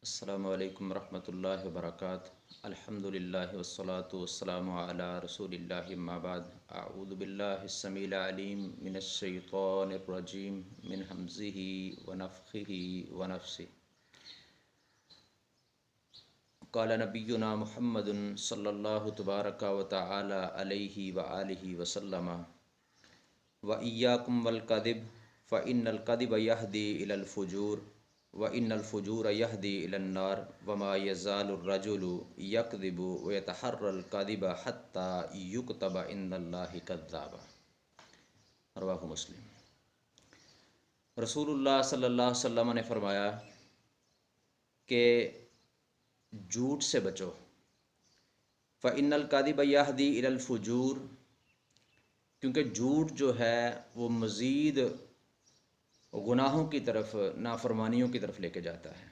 السلام علیکم ورحمۃ اللہ وبرکاتہ۔ الحمدللہ والصلاة والسلام علی رسول اللہ اما بعد۔ اعوذ باللہ السمیع العلیم من الشیطان الرجیم من حمزہ ونفخہ ونفثہ۔ قال نبینا محمد صلی اللہ تبارک و تعالی علیہ وآلہ وسلم وإیاکم والکذب فإن الکذب یہدی الی الفجور وَإِنَّ الْفُجُورَ يَهْدِي إِلَى النَّارِ وَمَا يَزَالُ الرَّجُلُ يَكْذِبُ وَيَتَحَرَّى الْكَذِبَ حَتَّى يُكْتَبَ عِندَ اللَّهِ كَذَّابًا۔ رواہ مسلم۔ رسول اللہ صلی اللہ علیہ وسلم نے فرمایا کہ جھوٹ سے بچو۔ فَإِنَّ الْكَذِبَ يَهْدِي إِلَى الْفُجُورِ، کیونکہ جھوٹ جو ہے وہ مزید گناہوں کی طرف، نافرمانیوں کی طرف لے کے جاتا ہے۔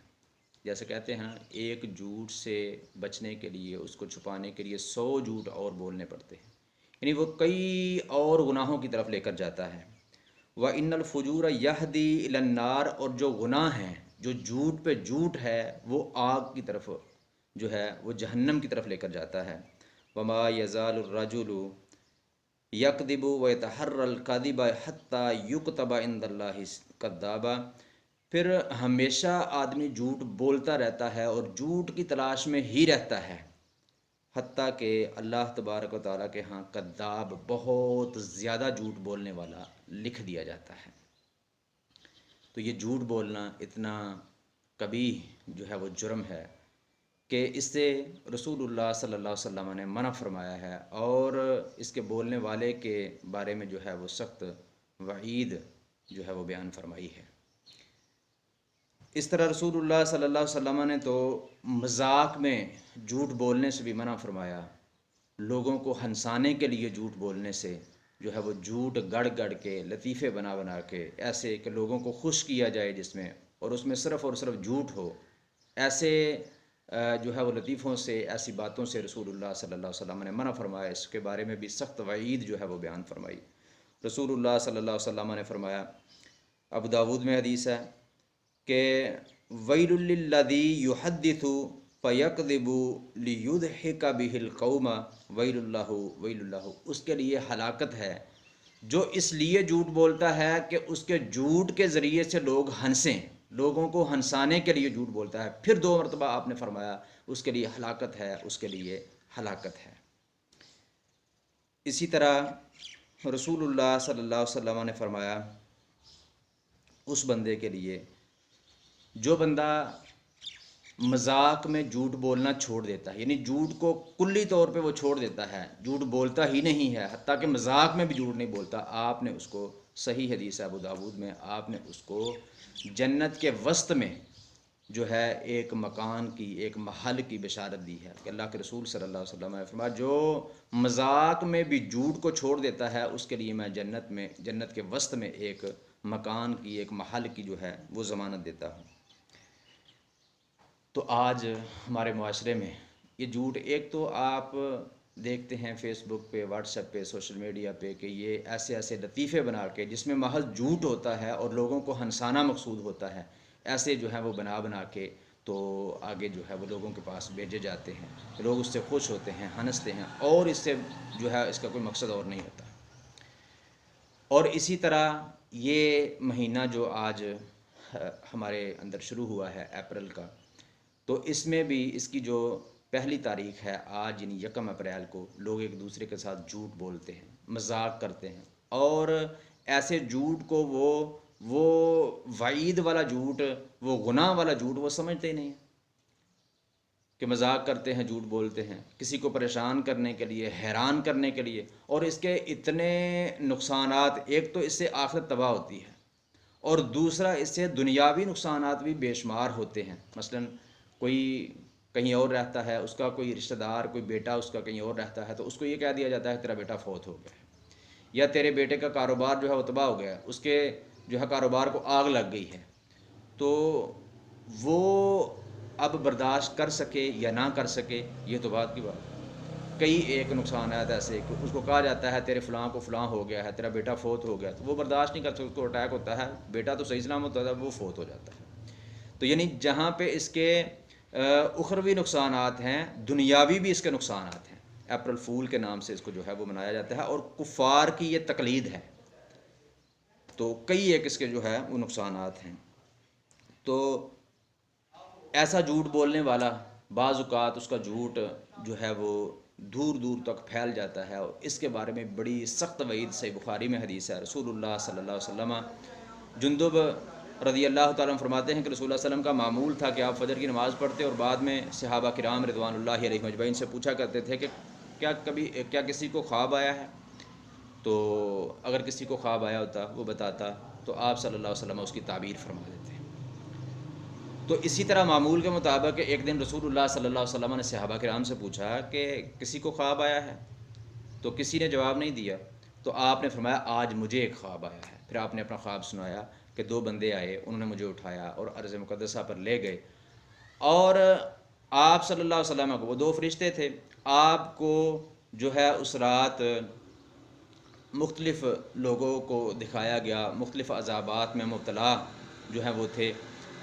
جیسے کہتے ہیں ایک جھوٹ سے بچنے کے لیے، اس کو چھپانے کے لیے 100 جھوٹ اور بولنے پڑتے ہیں، یعنی وہ کئی اور گناہوں کی طرف لے کر جاتا ہے۔ وَإِنَّ الْفُجُورَ يَهْدِي إِلَى النَّارِ، اور جو گناہ ہیں، جو جھوٹ پہ جھوٹ ہے، وہ آگ کی طرف جو ہے وہ جہنم کی طرف لے کر جاتا ہے۔ وَمَا يَزَالُ الرَّجُلُ یکذب ویتحری الکذب حتی یکتب عند اللہ کذابا، پھر ہمیشہ آدمی جھوٹ بولتا رہتا ہے اور جھوٹ کی تلاش میں ہی رہتا ہے، حتیٰ کہ اللہ تبارک و تعالیٰ کے ہاں کذاب، بہت زیادہ جھوٹ بولنے والا لکھ دیا جاتا ہے۔ تو یہ جھوٹ بولنا اتنا قبیح جو ہے وہ جرم ہے کہ اس سے رسول اللہ صلی اللہ علیہ وسلم نے منع فرمایا ہے، اور اس کے بولنے والے کے بارے میں جو ہے وہ سخت وعید جو ہے وہ بیان فرمائی ہے۔ اس طرح رسول اللہ صلی اللہ علیہ وسلم نے تو مذاق میں جھوٹ بولنے سے بھی منع فرمایا، لوگوں کو ہنسانے کے لیے جھوٹ بولنے سے جو ہے وہ جھوٹ گڑ گڑ کے، لطیفے بنا بنا کے، ایسے کہ لوگوں کو خوش کیا جائے جس میں، اور اس میں صرف اور صرف جھوٹ ہو، ایسے جو ہے وہ لطیفوں سے، ایسی باتوں سے رسول اللہ صلی اللہ علیہ وسلم نے منع فرمایا۔ اس کے بارے میں بھی سخت وعید جو ہے وہ بیان فرمائی۔ رسول اللہ صلی اللہ علیہ وسلم نے فرمایا، ابو داود میں حدیث ہے کہ ویل للذی یحدث فیکذب لیضحک بہ القوم ویل اللہ، اس کے لیے ہلاکت ہے جو اس لیے جھوٹ بولتا ہے کہ اس کے جھوٹ کے ذریعے سے لوگ ہنسیں، لوگوں کو ہنسانے کے لیے جھوٹ بولتا ہے۔ پھر 2 مرتبہ آپ نے فرمایا اس کے لیے ہلاکت ہے، اس کے لیے ہلاکت ہے۔ اسی طرح رسول اللہ صلی اللہ علیہ وسلم نے فرمایا اس بندے کے لیے جو بندہ مذاق میں جھوٹ بولنا چھوڑ دیتا ہے، یعنی جھوٹ کو کلی طور پہ وہ چھوڑ دیتا ہے، جھوٹ بولتا ہی نہیں ہے، حتیٰ کہ مذاق میں بھی جھوٹ نہیں بولتا، آپ نے اس کو، صحیح حدیث ہے ابو داود میں، آپ نے اس کو جنت کے وسط میں جو ہے ایک مکان کی، ایک محل کی بشارت دی ہے کہ اللہ کے رسول صلی اللہ علیہ وسلم نے فرمایا جو مذاق میں بھی جھوٹ کو چھوڑ دیتا ہے اس کے لیے میں جنت کے وسط میں ایک مکان کی، ایک محل کی جو ہے وہ ضمانت دیتا ہوں۔ تو آج ہمارے معاشرے میں یہ جھوٹ، ایک تو آپ دیکھتے ہیں فیس بک پہ، واٹس ایپ پہ، سوشل میڈیا پہ کہ یہ ایسے ایسے لطیفے بنا کے جس میں محض جھوٹ ہوتا ہے اور لوگوں کو ہنسانا مقصود ہوتا ہے، ایسے جو ہے وہ بنا کے تو آگے جو ہے وہ لوگوں کے پاس بھیجے جاتے ہیں، لوگ اس سے خوش ہوتے ہیں، ہنستے ہیں، اور اس سے جو ہے اس کا کوئی مقصد اور نہیں ہوتا۔ اور اسی طرح یہ مہینہ جو آج ہمارے اندر شروع ہوا ہے اپریل کا، تو اس میں بھی اس کی جو پہلی تاریخ ہے آج، یعنی 1 اپریل کو، لوگ ایک دوسرے کے ساتھ جھوٹ بولتے ہیں، مذاق کرتے ہیں، اور ایسے جھوٹ کو وہ وعید والا جھوٹ، وہ گناہ والا جھوٹ وہ سمجھتے ہی نہیں ہیں کہ مذاق کرتے ہیں، جھوٹ بولتے ہیں کسی کو پریشان کرنے کے لیے، حیران کرنے کے لیے، اور اس کے اتنے نقصانات، ایک تو اس سے آخرت تباہ ہوتی ہے، اور دوسرا اس سے دنیاوی نقصانات بھی بے شمار ہوتے ہیں۔ مثلاً کوئی کہیں اور رہتا ہے، اس کا کوئی رشتہ دار، کوئی بیٹا اس کا کہیں اور رہتا ہے، تو اس کو یہ کہہ دیا جاتا ہے تیرا بیٹا فوت ہو گیا ہے، یا تیرے بیٹے کا کاروبار جو ہے وہ تباہ ہو گیا ہے، اس کے جو ہے کاروبار کو آگ لگ گئی ہے، تو وہ اب برداشت کر سکے یا نہ کر سکے یہ تو بات کی بات ہے۔ کئی ایک نقصانات ایسے کہ اس کو کہا جاتا ہے تیرے فلاں کو فلاں ہو گیا ہے، تیرا بیٹا فوت ہو گیا، تو وہ برداشت نہیں کر سکتا، اس کو اٹیک ہوتا ہے، بیٹا تو صحیح سلامت ہوتا ہے، وہ فوت ہو جاتا ہے۔ تو یعنی جہاں پہ اس کے اخروی نقصانات ہیں، دنیاوی بھی اس کے نقصانات ہیں۔ اپریل فول کے نام سے اس کو جو ہے وہ منایا جاتا ہے، اور کفار کی یہ تقلید ہے، تو کئی ایک اس کے جو ہے وہ نقصانات ہیں۔ تو ایسا جھوٹ بولنے والا بعض اوقات اس کا جھوٹ جو ہے وہ دور دور تک پھیل جاتا ہے، اور اس کے بارے میں بڑی سخت وعید صحیح بخاری میں حدیث ہے۔ رسول اللہ صلی اللہ علیہ وسلم، جندب رضی اللہ تعالیٰ عنہ فرماتے ہیں کہ رسول اللہ صلی اللہ علیہ وسلم کا معمول تھا کہ آپ فجر کی نماز پڑھتے اور بعد میں صحابہ کرام رضوان اللہ علیہ مجمعین سے پوچھا کرتے تھے کہ کیا کسی کو خواب آیا ہے؟ تو اگر کسی کو خواب آیا ہوتا وہ بتاتا تو آپ صلی اللہ علیہ وسلم اس کی تعبیر فرما دیتے۔ تو اسی طرح معمول کے مطابق ایک دن رسول اللہ صلی اللہ علیہ وسلم نے صحابہ کرام سے پوچھا کہ کسی کو خواب آیا ہے؟ تو کسی نے جواب نہیں دیا، تو آپ نے فرمایا آج مجھے ایک خواب آیا ہے۔ پھر آپ نے اپنا خواب سنایا کہ 2 بندے آئے، انہوں نے مجھے اٹھایا اور ارض مقدسہ پر لے گئے، اور آپ صلی اللہ علیہ وسلم کو، وہ 2 فرشتے تھے، آپ کو جو ہے اس رات مختلف لوگوں کو دکھایا گیا، مختلف عذابات میں مبتلا جو ہے وہ تھے۔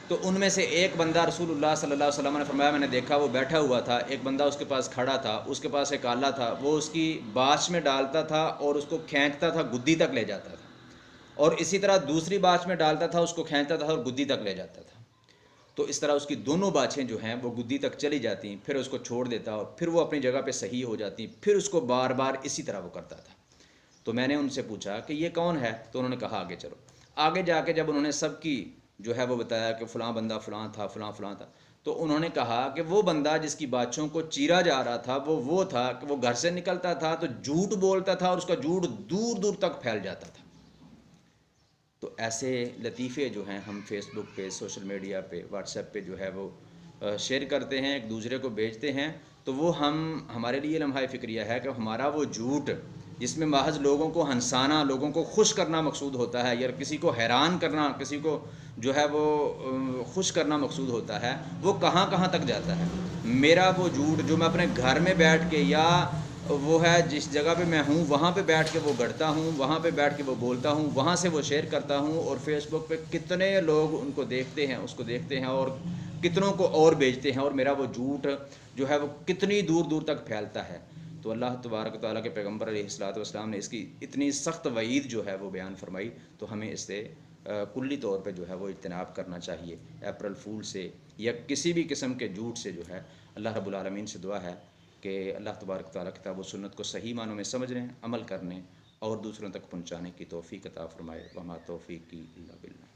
تو ان میں سے ایک بندہ، رسول اللہ صلی اللہ علیہ وسلم نے فرمایا میں نے دیکھا وہ بیٹھا ہوا تھا، ایک بندہ اس کے پاس کھڑا تھا، اس کے پاس ایک آلہ تھا، وہ اس کی باچھ میں ڈالتا تھا اور اس کو کھینچتا تھا، گدی تک لے جاتا تھا، اور اسی طرح دوسری باچھ میں ڈالتا تھا، اس کو کھینچتا تھا اور گدی تک لے جاتا تھا۔ تو اس طرح اس کی دونوں باچھیں جو ہیں وہ گدی تک چلی جاتی، پھر اس کو چھوڑ دیتا اور پھر وہ اپنی جگہ پہ صحیح ہو جاتی، پھر اس کو بار بار اسی طرح وہ کرتا تھا۔ تو میں نے ان سے پوچھا کہ یہ کون ہے؟ تو انہوں نے کہا آگے چلو۔ آگے جا کے جب انہوں نے سب کی جو ہے وہ بتایا کہ فلاں بندہ فلاں تھا، فلاں فلاں تھا، تو انہوں نے کہا کہ وہ بندہ جس کی باچھوں کو چیرا جا رہا تھا وہ تھا کہ وہ گھر سے نکلتا تھا تو جھوٹ بولتا تھا، اور اس کا جھوٹ دور دور تک پھیل جاتا تھا۔ تو ایسے لطیفے جو ہیں ہم فیس بک پہ، سوشل میڈیا پہ، واٹس ایپ پہ جو ہے وہ شیئر کرتے ہیں، ایک دوسرے کو بھیجتے ہیں، تو وہ ہمارے لیے لمحہ فکریہ ہے کہ ہمارا وہ جھوٹ جس میں محض لوگوں کو ہنسانا، لوگوں کو خوش کرنا مقصود ہوتا ہے، یا کسی کو حیران کرنا، کسی کو جو ہے وہ خوش کرنا مقصود ہوتا ہے، وہ کہاں کہاں تک جاتا ہے۔ میرا وہ جھوٹ جو میں اپنے گھر میں بیٹھ کے، یا وہ ہے جس جگہ پہ میں ہوں وہاں پہ بیٹھ کے وہ گڑتا ہوں، وہاں پہ بیٹھ کے وہ بولتا ہوں، وہاں سے وہ شیئر کرتا ہوں، اور فیس بک پہ کتنے لوگ ان کو دیکھتے ہیں، اس کو دیکھتے ہیں، اور کتنوں کو اور بھیجتے ہیں، اور میرا وہ جھوٹ جو ہے وہ کتنی دور دور تک پھیلتا ہے۔ تو اللہ تبارک و تعالیٰ کے پیغمبر علیہ الصلوۃ والسلام نے اس کی اتنی سخت وعید جو ہے وہ بیان فرمائی، تو ہمیں اس سے کلی طور پہ جو ہے وہ اجتناب کرنا چاہیے۔ اپریل فول سے یا کسی بھی قسم کے جھوٹ سے جو ہے، اللہ رب العالمین سے دعا ہے کہ اللہ تبارک و تعالیٰ کتاب و سنت کو صحیح معنوں میں سمجھنے، عمل کرنے اور دوسروں تک پہنچانے کی توفیق عطا فرمائے۔ وما توفیقی الا باللہ۔